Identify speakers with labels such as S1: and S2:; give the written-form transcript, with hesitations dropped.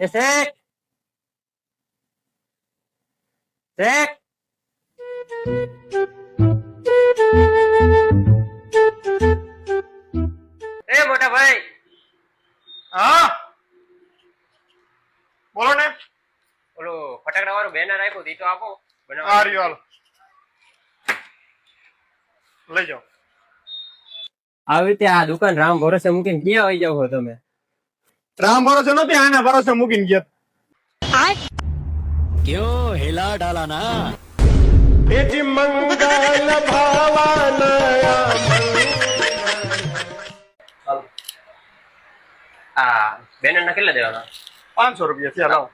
S1: એ શેખ શેખ એ મોટા ભાઈ
S2: હા બોલો ને.
S1: ઓલું ફટાકડા વાળું બેનર આપ્યું ઈ તો આપો
S2: આ રહ્યું હાલો લઈ જાઓ.
S1: આવી રીતે આ દુકાન રામ ભરોસે મૂકીને ક્યાં આવી જાવ છો તમે?
S2: રામ ભરોસે નથી, આના ભરોસે મૂકીને ગયા.
S3: क्यों हिला डाला ना
S2: એથી મંગલ ભાવનયા
S1: આ બેનર ના કેટલા દેવાના?
S2: 500 રૂપિયા થયા લાવો.